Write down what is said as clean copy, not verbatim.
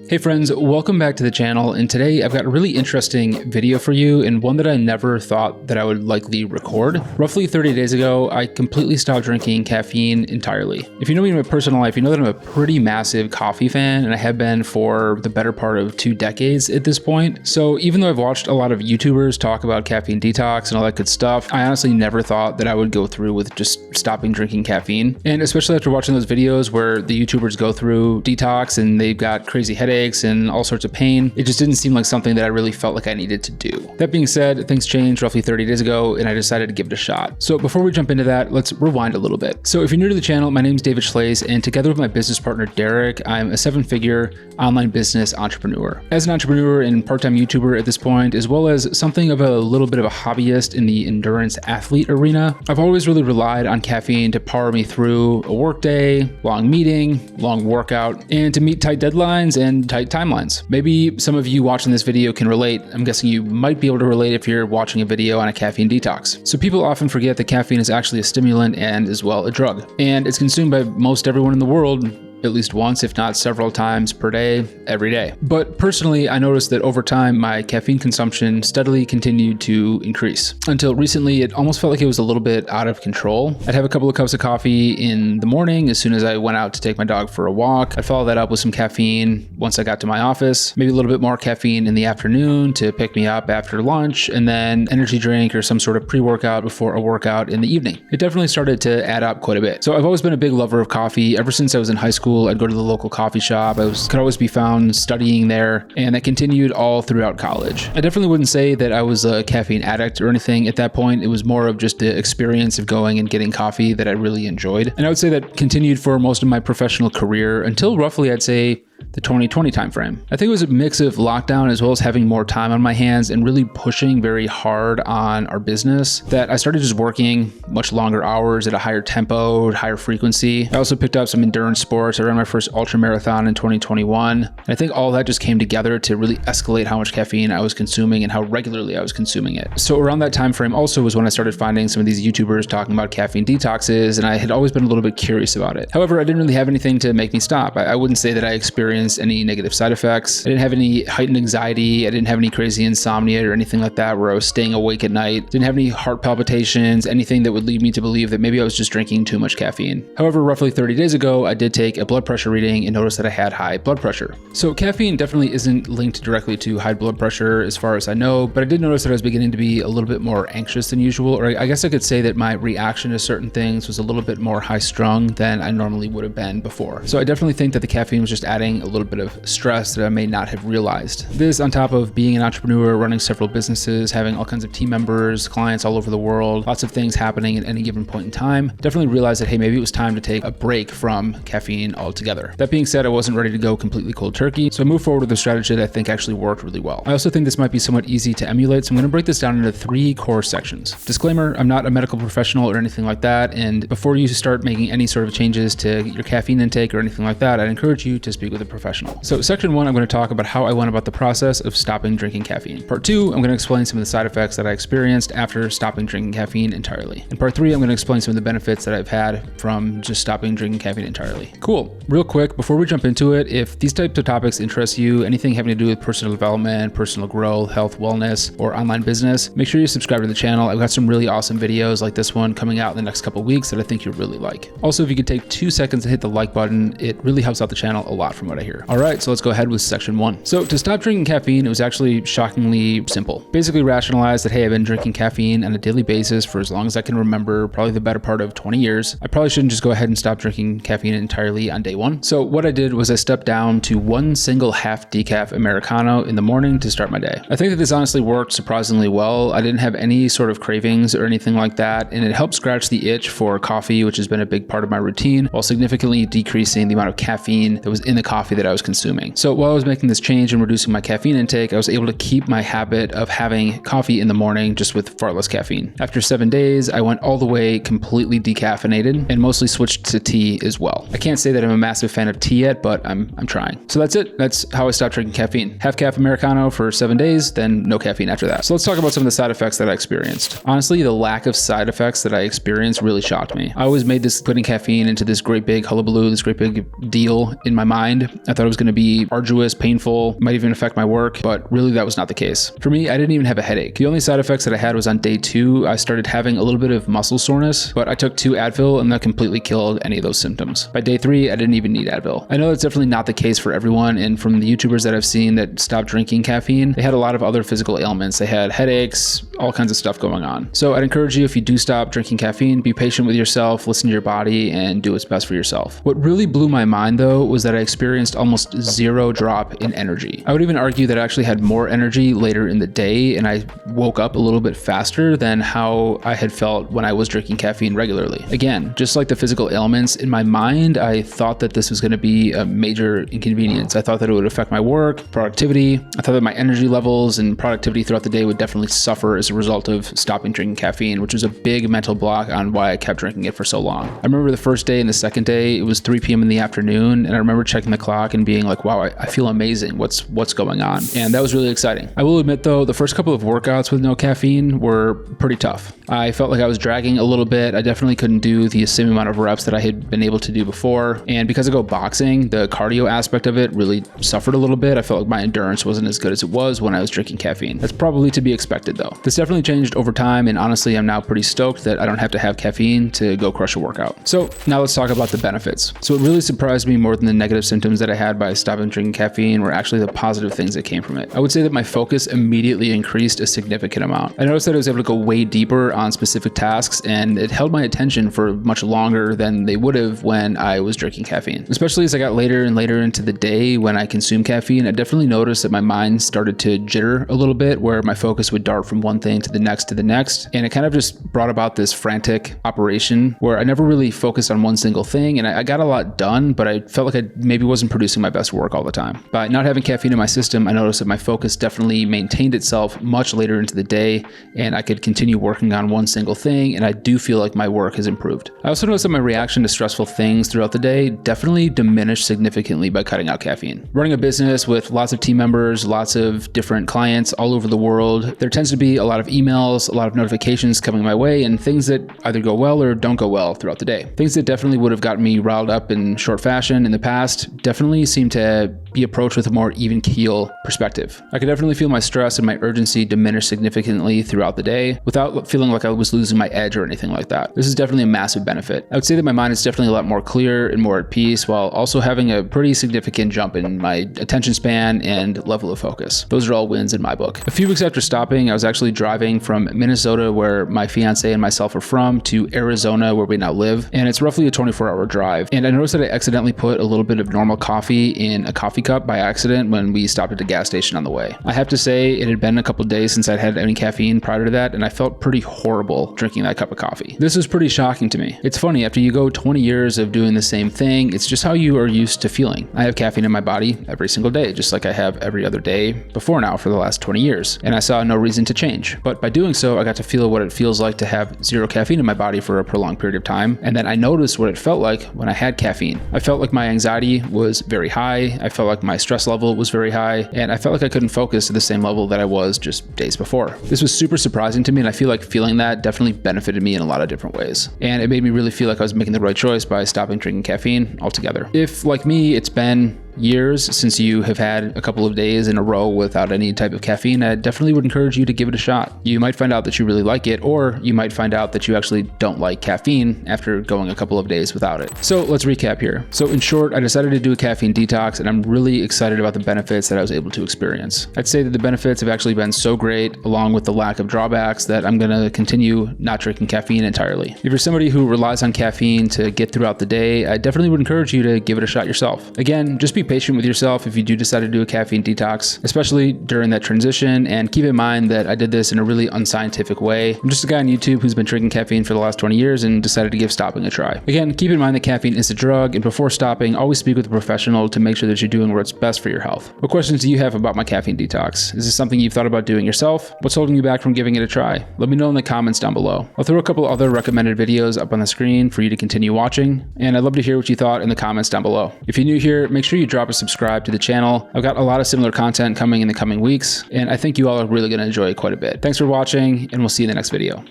Hey friends, welcome back to the channel, and today I've got a really interesting video for you and one that I never thought that I would likely record. Roughly 30 days ago, I completely stopped drinking caffeine entirely. If you know me in my personal life, you know that I'm a pretty massive coffee fan, and I have been for the better part of 2 decades at this point. So even though I've watched a lot of YouTubers talk about caffeine detox and all that good stuff, I honestly never thought that I would go through with just stopping drinking caffeine. And especially after watching those videos where the YouTubers go through detox and they've got crazy headaches and all sorts of pain, it just didn't seem like something that I really felt like I needed to do. That being said, things changed roughly 30 days ago and I decided to give it a shot. So before we jump into that, let's rewind a little bit. So if you're new to the channel, my name is David Schlaze, and together with my business partner Derek, I'm a 7-figure online business entrepreneur. As an entrepreneur and part-time YouTuber at this point, as well as something of a little bit of a hobbyist in the endurance athlete arena, I've always really relied on caffeine to power me through a workday, long meeting, long workout, and to meet tight deadlines and tight timelines. Maybe some of you watching this video can relate. I'm guessing you might be able to relate if you're watching a video on a caffeine detox. So people often forget that caffeine is actually a stimulant and as well a drug, and it's consumed by most everyone in the world at least once, if not several times per day, every day. But personally, I noticed that over time, my caffeine consumption steadily continued to increase. Until recently, it almost felt like it was a little bit out of control. I'd have a couple of cups of coffee in the morning as soon as I went out to take my dog for a walk. I'd follow that up with some caffeine once I got to my office, maybe a little bit more caffeine in the afternoon to pick me up after lunch, and then energy drink or some sort of pre-workout before a workout in the evening. It definitely started to add up quite a bit. So I've always been a big lover of coffee. Ever since I was in high school, I'd go to the local coffee shop. I could always be found studying there, and that continued all throughout college. I definitely wouldn't say that I was a caffeine addict or anything at that point. It was more of just the experience of going and getting coffee that I really enjoyed. And I would say that continued for most of my professional career until roughly, I'd say, the 2020 timeframe. I think it was a mix of lockdown as well as having more time on my hands and really pushing very hard on our business that I started just working much longer hours at a higher tempo, higher frequency. I also picked up some endurance sports. I ran my first ultra marathon in 2021. And I think all that just came together to really escalate how much caffeine I was consuming and how regularly I was consuming it. So around that time frame also was when I started finding some of these YouTubers talking about caffeine detoxes, and I had always been a little bit curious about it. However, I didn't really have anything to make me stop. I wouldn't say that I experienced any negative side effects. I didn't have any heightened anxiety. I didn't have any crazy insomnia or anything like that where I was staying awake at night. Didn't have any heart palpitations, anything that would lead me to believe that maybe I was just drinking too much caffeine. However, roughly 30 days ago, I did take a blood pressure reading and noticed that I had high blood pressure. So caffeine definitely isn't linked directly to high blood pressure as far as I know, but I did notice that I was beginning to be a little bit more anxious than usual, or I guess I could say that my reaction to certain things was a little bit more high strung than I normally would have been before. So I definitely think that the caffeine was just adding a little bit of stress that I may not have realized. This on top of being an entrepreneur, running several businesses, having all kinds of team members, clients all over the world, lots of things happening at any given point in time, definitely realized that, hey, maybe it was time to take a break from caffeine altogether. That being said, I wasn't ready to go completely cold turkey, so I moved forward with a strategy that I think actually worked really well. I also think this might be somewhat easy to emulate, so I'm going to break this down into 3 core sections. Disclaimer, I'm not a medical professional or anything like that, and before you start making any sort of changes to your caffeine intake or anything like that, I'd encourage you to speak with a professional. So section 1, I'm going to talk about how I went about the process of stopping drinking caffeine. Part 2, I'm going to explain some of the side effects that I experienced after stopping drinking caffeine entirely. In part 3, I'm going to explain some of the benefits that I've had from just stopping drinking caffeine entirely. Cool. Real quick, before we jump into it, if these types of topics interest you, anything having to do with personal development, personal growth, health, wellness, or online business, make sure you subscribe to the channel. I've got some really awesome videos like this one coming out in the next couple weeks that I think you'll really like. Also, if you could take 2 seconds to hit the like button, it really helps out the channel a lot from what I hear. All right, so let's go ahead with section 1. So to stop drinking caffeine, it was actually shockingly simple. Basically rationalized that, hey, I've been drinking caffeine on a daily basis for as long as I can remember, probably the better part of 20 years. I probably shouldn't just go ahead and stop drinking caffeine entirely on day 1. So what I did was I stepped down to 1 single half decaf Americano in the morning to start my day. I think that this honestly worked surprisingly well. I didn't have any sort of cravings or anything like that, and it helped scratch the itch for coffee, which has been a big part of my routine, while significantly decreasing the amount of caffeine that was in the coffee that I was consuming. So while I was making this change and reducing my caffeine intake, I was able to keep my habit of having coffee in the morning just with far less caffeine. After 7 days, I went all the way completely decaffeinated and mostly switched to tea as well. I can't say that I'm a massive fan of tea yet, but I'm trying. So that's it. That's how I stopped drinking caffeine. Half caff Americano for 7 days, then no caffeine after that. So let's talk about some of the side effects that I experienced. Honestly, the lack of side effects that I experienced really shocked me. I always made this putting caffeine into this great big hullabaloo, this great big deal in my mind, I thought it was going to be arduous, painful, might even affect my work, but really that was not the case. For me, I didn't even have a headache. The only side effects that I had was on day 2, I started having a little bit of muscle soreness, but I took 2 Advil and that completely killed any of those symptoms. By day 3, I didn't even need Advil. I know that's definitely not the case for everyone, and from the YouTubers that I've seen that stopped drinking caffeine, they had a lot of other physical ailments. They had headaches, all kinds of stuff going on. So I'd encourage you, if you do stop drinking caffeine, be patient with yourself, listen to your body, and do what's best for yourself. What really blew my mind though was that I experienced almost 0 drop in energy. I would even argue that I actually had more energy later in the day, and I woke up a little bit faster than how I had felt when I was drinking caffeine regularly. Again, just like the physical ailments, in my mind, I thought that this was going to be a major inconvenience. I thought that it would affect my work, productivity. I thought that my energy levels and productivity throughout the day would definitely suffer as a result of stopping drinking caffeine, which was a big mental block on why I kept drinking it for so long. I remember the first day and the second day, it was 3 p.m. in the afternoon, and I remember checking the clock and being like, wow, I feel amazing. What's going on? And that was really exciting. I will admit though, the first couple of workouts with no caffeine were pretty tough. I felt like I was dragging a little bit. I definitely couldn't do the same amount of reps that I had been able to do before. And because I go boxing, the cardio aspect of it really suffered a little bit. I felt like my endurance wasn't as good as it was when I was drinking caffeine. That's probably to be expected though. This definitely changed over time, and honestly, I'm now pretty stoked that I don't have to have caffeine to go crush a workout. So now let's talk about the benefits. So what really surprised me more than the negative symptoms that I had by stopping drinking caffeine were actually the positive things that came from it. I would say that my focus immediately increased a significant amount. I noticed that I was able to go way deeper on specific tasks, and it held my attention for much longer than they would have when I was drinking caffeine. Especially as I got later and later into the day when I consumed caffeine, I definitely noticed that my mind started to jitter a little bit, where my focus would dart from one thing to the next, and it kind of just brought about this frantic operation where I never really focused on one single thing, and I got a lot done, but I felt like I maybe wasn't producing my best work all the time. By not having caffeine in my system, I noticed that my focus definitely maintained itself much later into the day, and I could continue working on one single thing, and I do feel like my work has improved. I also noticed that my reaction to stressful things throughout the day definitely diminished significantly by cutting out caffeine. Running a business with lots of team members, lots of different clients all over the world, there tends to be a lot of emails, a lot of notifications coming my way, and things that either go well or don't go well throughout the day. Things that definitely would have gotten me riled up in short fashion in the past definitely seem to be approached with a more even keel perspective. I could definitely feel my stress and my urgency diminish significantly throughout the day without feeling like I was losing my edge or anything like that. This is definitely a massive benefit. I would say that my mind is definitely a lot more clear and more at peace, while also having a pretty significant jump in my attention span and level of focus. Those are all wins in my book. A few weeks after stopping, I was actually driving from Minnesota, where my fiance and myself are from, to Arizona, where we now live, and it's roughly a 24-hour drive. And I noticed that I accidentally put a little bit of normal coffee in a coffee cup by accident when we stopped at a gas station on the way. I have to say, it had been a couple days since I'd had any caffeine prior to that, and I felt pretty horrible drinking that cup of coffee. This was pretty shocking to me. It's funny, after you go 20 years of doing the same thing, it's just how you are used to feeling. I have caffeine in my body every single day, just like I have every other day before now for the last 20 years, and I saw no reason to change. But by doing so, I got to feel what it feels like to have 0 caffeine in my body for a prolonged period of time, and then I noticed what it felt like when I had caffeine. I felt like my anxiety was very high, I felt like my stress level was very high, and I felt like I couldn't focus to the same level that I was just days before. This was super surprising to me, and I feel like feeling that definitely benefited me in a lot of different ways. And it made me really feel like I was making the right choice by stopping drinking caffeine altogether. If, like me, it's been years since you have had a couple of days in a row without any type of caffeine, I definitely would encourage you to give it a shot. You might find out that you really like it, or you might find out that you actually don't like caffeine after going a couple of days without it. So let's recap here. So in short, I decided to do a caffeine detox, and I'm really excited about the benefits that I was able to experience. I'd say that the benefits have actually been so great, along with the lack of drawbacks, that I'm gonna continue not drinking caffeine entirely. If you're somebody who relies on caffeine to get throughout the day, I definitely would encourage you to give it a shot yourself. Again, just be patient with yourself if you do decide to do a caffeine detox, especially during that transition, and keep in mind that I did this in a really unscientific way. I'm just a guy on YouTube who's been drinking caffeine for the last 20 years and decided to give stopping a try. Again, keep in mind that caffeine is a drug, and before stopping, always speak with a professional to make sure that you're doing what's best for your health. What questions do you have about my caffeine detox? Is this something you've thought about doing yourself? What's holding you back from giving it a try? Let me know in the comments down below. I'll throw a couple other recommended videos up on the screen for you to continue watching, and I'd love to hear what you thought in the comments down below. If you're new here, make sure you drop a subscribe to the channel. I've got a lot of similar content coming in the coming weeks, and I think you all are really going to enjoy it quite a bit. Thanks for watching, and we'll see you in the next video.